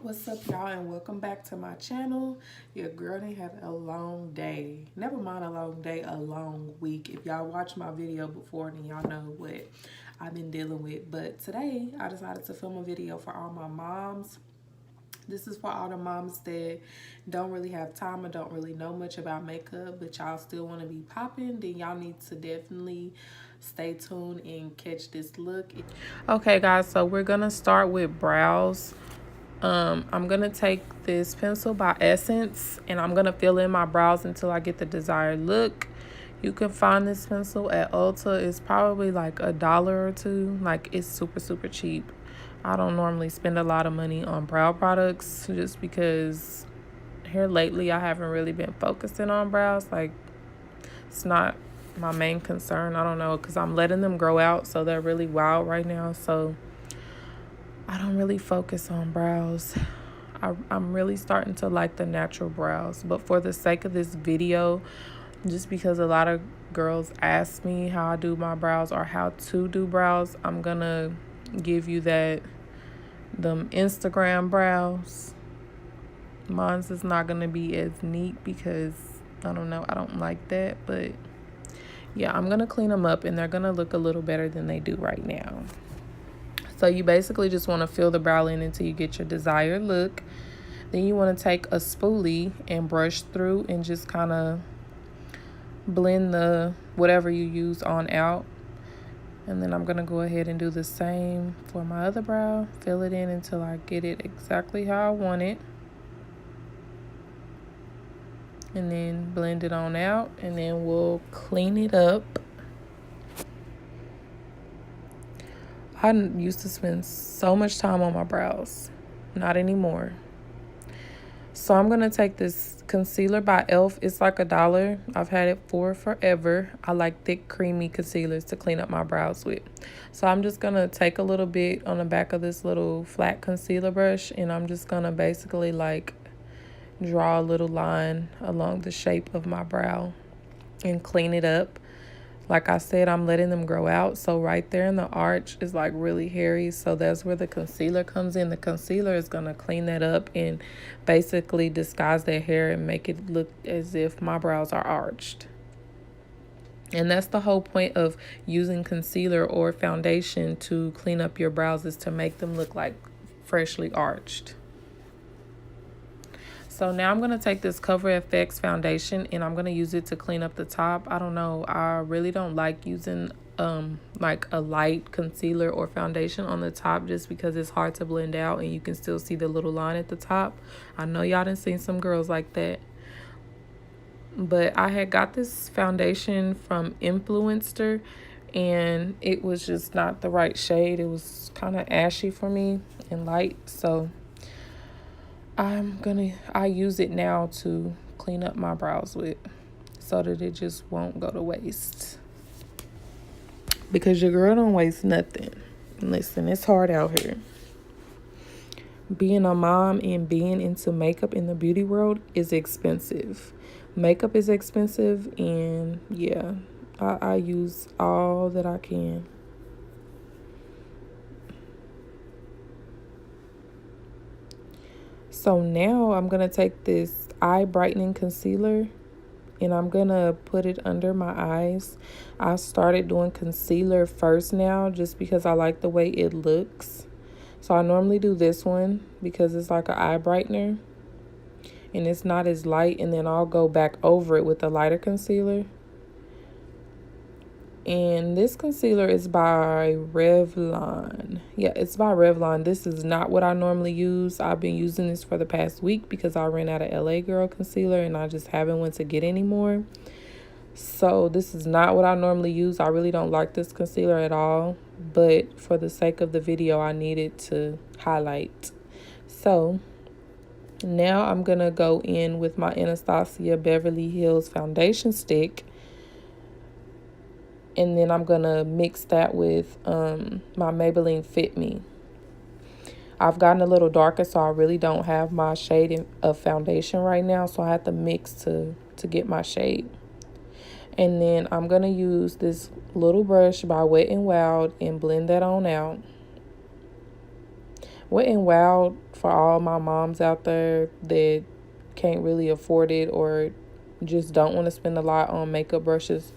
What's up, y'all, and welcome back to my channel. Your girl didn't have a long day. Never mind a long day, a long week. If y'all watched my video before, then y'all know what I've been dealing with. But today I decided to film a video for all my moms. This is for all the moms that don't really have time or don't really know much about makeup, but y'all still want to be popping. Then y'all need to definitely stay tuned and catch this look. Okay, guys, so we're gonna start with brows. I'm gonna take this pencil by Essence and I'm gonna fill in my brows until I get the desired look. You can find this pencil at Ulta. It's probably like $1 or $2. Like, it's super cheap. I don't normally spend a lot of money on brow products just because here lately I haven't really been focusing on brows. Like, it's not my main concern. I don't know, because I'm letting them grow out, so they're really wild right now. So I don't really focus on brows. I'm really starting to like the natural brows. But for the sake of this video, just because a lot of girls ask me how I do my brows or how to do brows, I'm gonna give you them Instagram brows. Mine's is not gonna be as neat because I don't know, I don't like that. But yeah, I'm gonna clean them up and they're gonna look a little better than they do right now. So you basically just want to fill the brow in until you get your desired look. Then you want to take a spoolie and brush through and just kind of blend the whatever you use on out. And then I'm going to go ahead and do the same for my other brow. Fill it in until I get it exactly how I want it. And then blend it on out, and then we'll clean it up. I used to spend so much time on my brows. Not anymore. So I'm going to take this concealer by e.l.f. It's like $1. I've had it for forever. I like thick, creamy concealers to clean up my brows with. So I'm just going to take a little bit on the back of this little flat concealer brush, and I'm just going to basically like draw a little line along the shape of my brow and clean it up. Like I said, I'm letting them grow out. So right there in the arch is like really hairy. So that's where the concealer comes in. The concealer is going to clean that up and basically disguise their hair and make it look as if my brows are arched. And that's the whole point of using concealer or foundation to clean up your brows, is to make them look like freshly arched. So now I'm going to take this Cover FX foundation and I'm going to use it to clean up the top. I don't know. I really don't like using like a light concealer or foundation on the top just because it's hard to blend out and you can still see the little line at the top. I know y'all done seen some girls like that. But I had got this foundation from Influencer and it was just not the right shade. It was kind of ashy for me and light. So I use it now to clean up my brows with, so that it just won't go to waste. Because your girl don't waste nothing. Listen, it's hard out here. Being a mom and being into makeup in the beauty world is expensive. Makeup is expensive, and yeah, I use all that I can. So now I'm going to take this eye brightening concealer and I'm going to put it under my eyes. I started doing concealer first now just because I like the way it looks. So I normally do this one because it's like an eye brightener and it's not as light, and then I'll go back over it with a lighter concealer. And this concealer is by Revlon. Yeah, it's by Revlon. This is not what I normally use. I've been using this for the past week because I ran out of LA Girl concealer and I just haven't went to get any more. So this is not what I normally use. I really don't like this concealer at all. But for the sake of the video, I needed to highlight. So now I'm going to go in with my Anastasia Beverly Hills foundation stick. And then I'm going to mix that with my Maybelline Fit Me. I've gotten a little darker, so I really don't have my shade of foundation right now. So I have to mix to get my shade. And then I'm going to use this little brush by Wet n Wild and blend that on out. Wet n Wild, for all my moms out there that can't really afford it or just don't want to spend a lot on makeup brushes,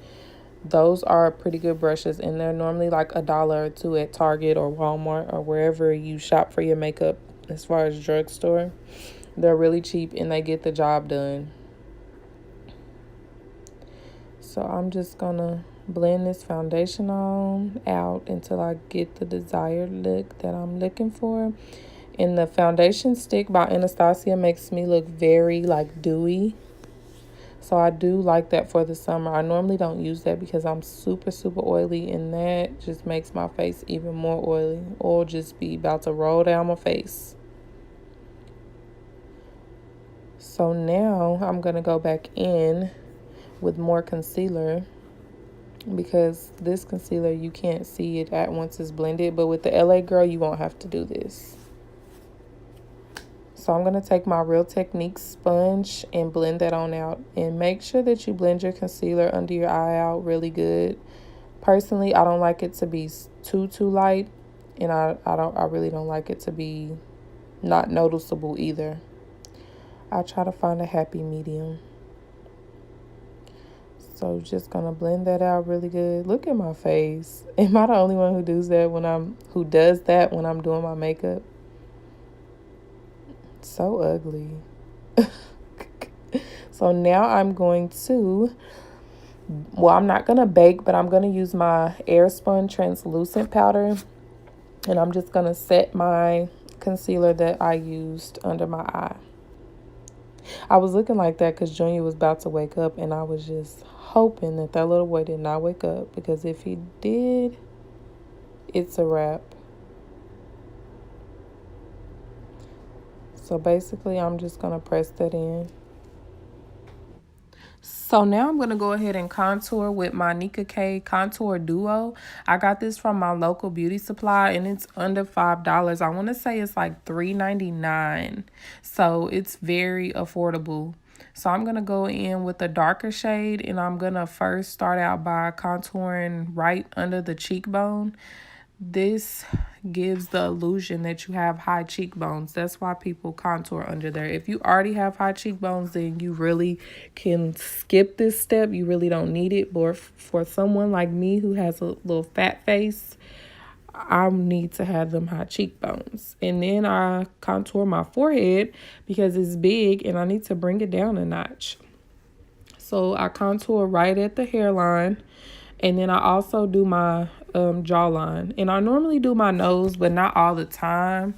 those are pretty good brushes, and they're normally like $1 or $2 at Target or Walmart or wherever you shop for your makeup. As far as drugstore, they're really cheap and they get the job done. So I'm just gonna blend this foundation on out until I get the desired look that I'm looking for. And the foundation stick by Anastasia makes me look very like dewy. So I do like that for the summer. I normally don't use that because I'm super oily, and that just makes my face even more oily. Oil just be about to roll down my face. So now I'm going to go back in with more concealer, because this concealer, you can't see it at once it's blended, but with the LA Girl, you won't have to do this. So I'm going to take my Real Techniques sponge and blend that on out. And make sure that you blend your concealer under your eye out really good. Personally, I don't like it to be too light. And I really don't like it to be not noticeable either. I try to find a happy medium. So just going to blend that out really good. Look at my face. Am I the only one who does that when I'm doing my makeup? So ugly. So now I'm going to, well, I'm not going to bake, but I'm going to use my Airspun translucent powder, and I'm just going to set my concealer that I used under my eye. I was looking like that because Junior was about to wake up, and I was just hoping that that little boy did not wake up, because if he did, it's a wrap. So basically, I'm just going to press that in. So now I'm going to go ahead and contour with my Nika K Contour Duo. I got this from my local beauty supply, and it's under $5. I want to say it's like $3.99. So it's very affordable. So I'm going to go in with a darker shade, and I'm going to first start out by contouring right under the cheekbone. This gives the illusion that you have high cheekbones. That's why people contour under there. If you already have high cheekbones, then you really can skip this step. You really don't need it. But for someone like me who has a little fat face, I need to have them high cheekbones. And then I contour my forehead because it's big and I need to bring it down a notch. So I contour right at the hairline. And then I also do my jawline. And I normally do my nose, but not all the time,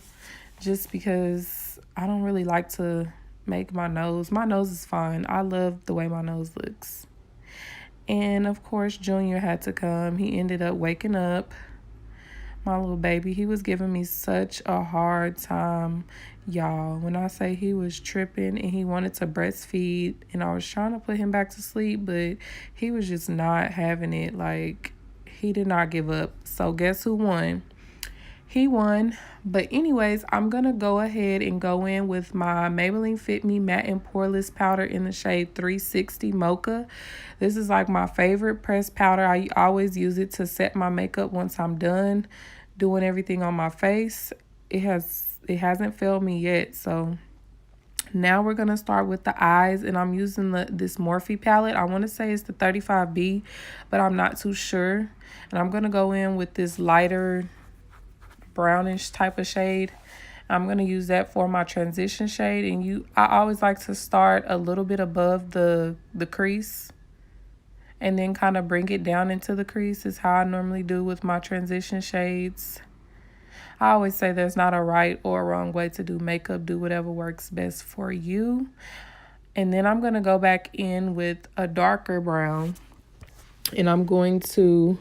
just because I don't really like to make my nose. My nose is fine. I love the way my nose looks. And of course, Junior had to come. He ended up waking up. My little baby, he was giving me such a hard time, y'all. When I say he was tripping and he wanted to breastfeed, and I was trying to put him back to sleep, but he was just not having it. Like, he did not give up. So guess who won? He won. But anyways, I'm going to go ahead and go in with my Maybelline Fit Me Matte and Poreless Powder in the shade 360 Mocha. This is like my favorite pressed powder. I always use it to set my makeup once I'm done doing everything on my face. It hasn't failed me yet. So now we're going to start with the eyes, and I'm using this Morphe palette. I want to say it's the 35B, but I'm not too sure. And I'm going to go in with this lighter brownish type of shade. I'm going to use that for my transition shade. And I always like to start a little bit above the crease and then kind of bring it down into the crease. Is how I normally do with my transition shades. I always say there's not a right or a wrong way to do makeup. Do whatever works best for you. And then I'm going to go back in with a darker brown, and I'm going to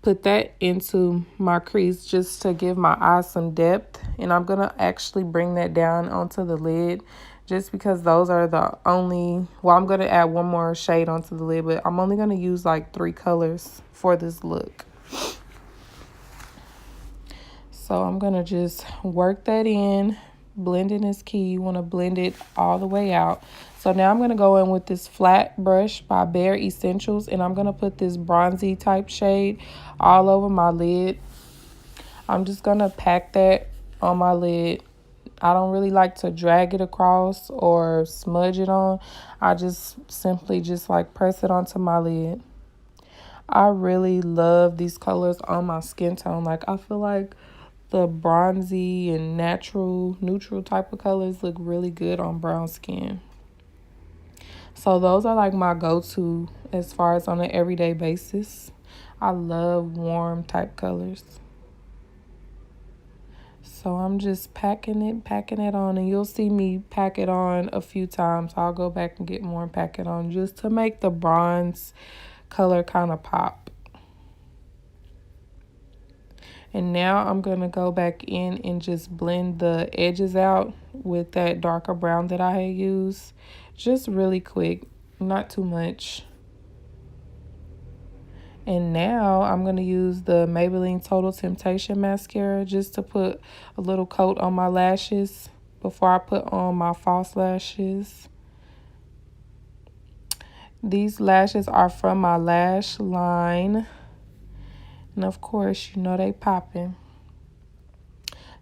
put that into my crease just to give my eyes some depth. And I'm going to actually bring that down onto the lid, just because those are the only, well, I'm going to add one more shade onto the lid, but I'm only going to use like 3 colors for this look. So I'm going to just work that in. Blending is key. You want to blend it all the way out. So now I'm going to go in with this flat brush by Bare Essentials, and I'm going to put this bronzy type shade all over my lid. I'm just going to pack that on my lid. I don't really like to drag it across or smudge it on. I just simply just like press it onto my lid. I really love these colors on my skin tone. Like, I feel like the bronzy and natural, neutral type of colors look really good on brown skin. So those are like my go-to as far as on an everyday basis. I love warm type colors. So I'm just packing it on, and you'll see me pack it on a few times. I'll go back and get more and pack it on just to make the bronze color kind of pop. And now I'm going to go back in and just blend the edges out with that darker brown that I had used. Just really quick, not too much. And now I'm going to use the Maybelline Total Temptation mascara just to put a little coat on my lashes before I put on my false lashes. These lashes are from my lash line. And of course, you know they popping.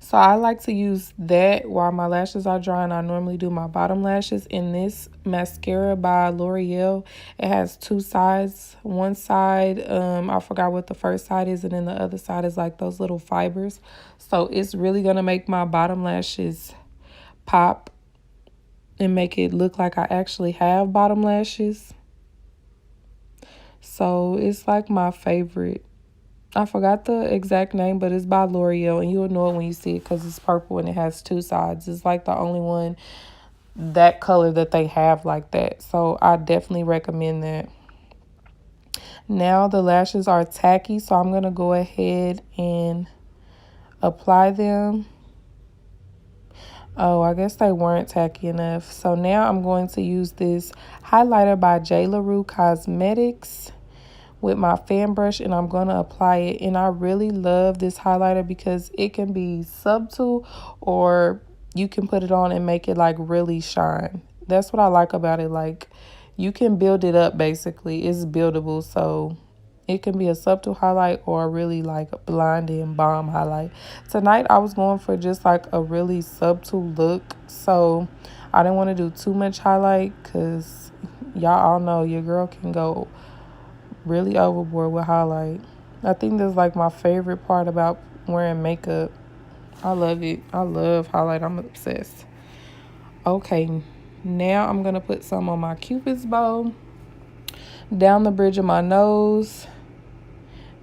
So I like to use that while my lashes are drying. I normally do my bottom lashes in this mascara by L'Oreal. It has two sides. One side, I forgot what the first side is, and then the other side is like those little fibers. So it's really going to make my bottom lashes pop and make it look like I actually have bottom lashes. So it's like my favorite. I forgot the exact name, but it's by L'Oreal, and you'll know it when you see it because it's purple and it has two sides. It's like the only one that color that they have like that. So I definitely recommend that. Now the lashes are tacky, so I'm going to go ahead and apply them. Oh, I guess they weren't tacky enough. So now I'm going to use this highlighter by J. LaRue Cosmetics with my fan brush, and I'm going to apply it. And I really love this highlighter because it can be subtle, or you can put it on and make it like really shine. That's what I like about it. Like, you can build it up, basically. It's buildable, so it can be a subtle highlight or a really like blinding bomb highlight. Tonight I was going for just like a really subtle look, so I didn't want to do too much highlight because y'all all know your girl can go really overboard with highlight. I think that's like my favorite part about wearing makeup. I love it. I love highlight. I'm obsessed. Okay, now I'm gonna put some on my Cupid's bow, down the bridge of my nose,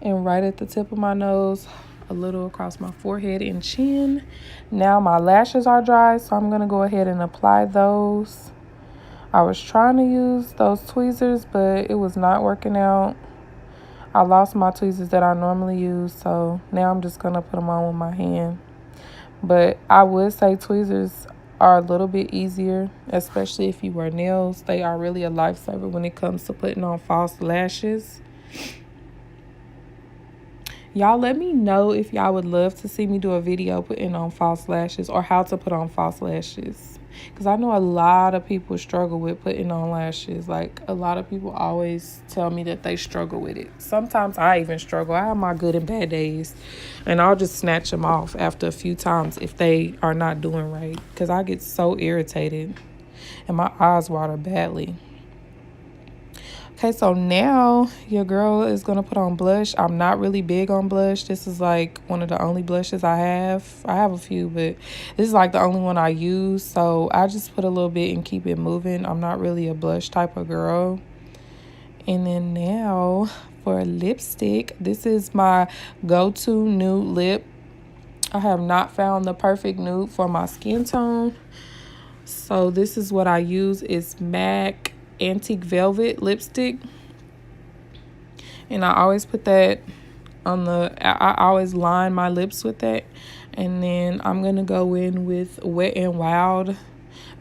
and right at the tip of my nose, a little across my forehead and chin. Now my lashes are dry, so I'm gonna go ahead and apply those. I was trying to use those tweezers, but it was not working out. I lost my tweezers that I normally use, so now I'm just going to put them on with my hand. But I would say tweezers are a little bit easier, especially if you wear nails. They are really a lifesaver when it comes to putting on false lashes. Y'all let me know if y'all would love to see me do a video putting on false lashes, or how to put on false lashes. Because I know a lot of people struggle with putting on lashes. Like, a lot of people always tell me that they struggle with it. Sometimes I even struggle. I have my good and bad days. And I'll just snatch them off after a few times if they are not doing right. Because I get so irritated. And my eyes water badly. Okay, so now your girl is going to put on blush. I'm not really big on blush. This is like one of the only blushes I have. I have a few, but this is like the only one I use. So I just put a little bit and keep it moving. I'm not really a blush type of girl. And then now for lipstick, this is my go-to nude lip. I have not found the perfect nude for my skin tone. So this is what I use. It's MAC Antique Velvet lipstick, and I always put that on I always line my lips with that. And then I'm gonna go in with Wet n Wild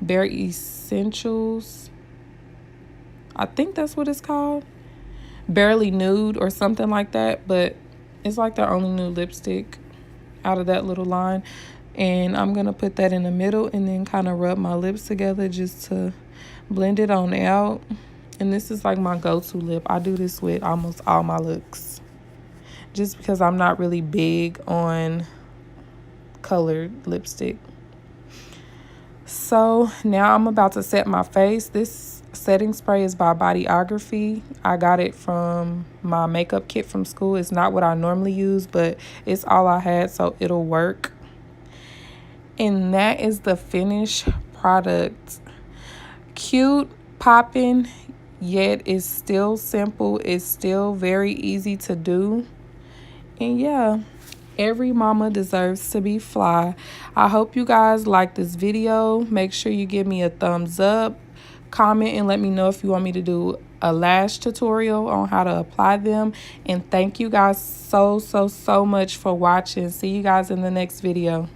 Bare Essentials. I think that's what it's called, Barely Nude or something like that, but it's like their only nude lipstick out of that little line. And I'm gonna put that in the middle and then kind of rub my lips together just to blend it on out. And this is like my go-to lip. I do this with almost all my looks, just because I'm not really big on colored lipstick. So now I'm about to set my face. This setting spray is by Bodyography. I got it from my makeup kit from school. It's not what I normally use, but it's all I had, so it'll work. And that is the finished product. Cute, popping, yet it's still simple. It's still very easy to do. And yeah, every mama deserves to be fly. I hope you guys like this video. Make sure you give me a thumbs up, comment, and let me know if you want me to do a lash tutorial on how to apply them. And thank you guys so much for watching. See you guys in the next video.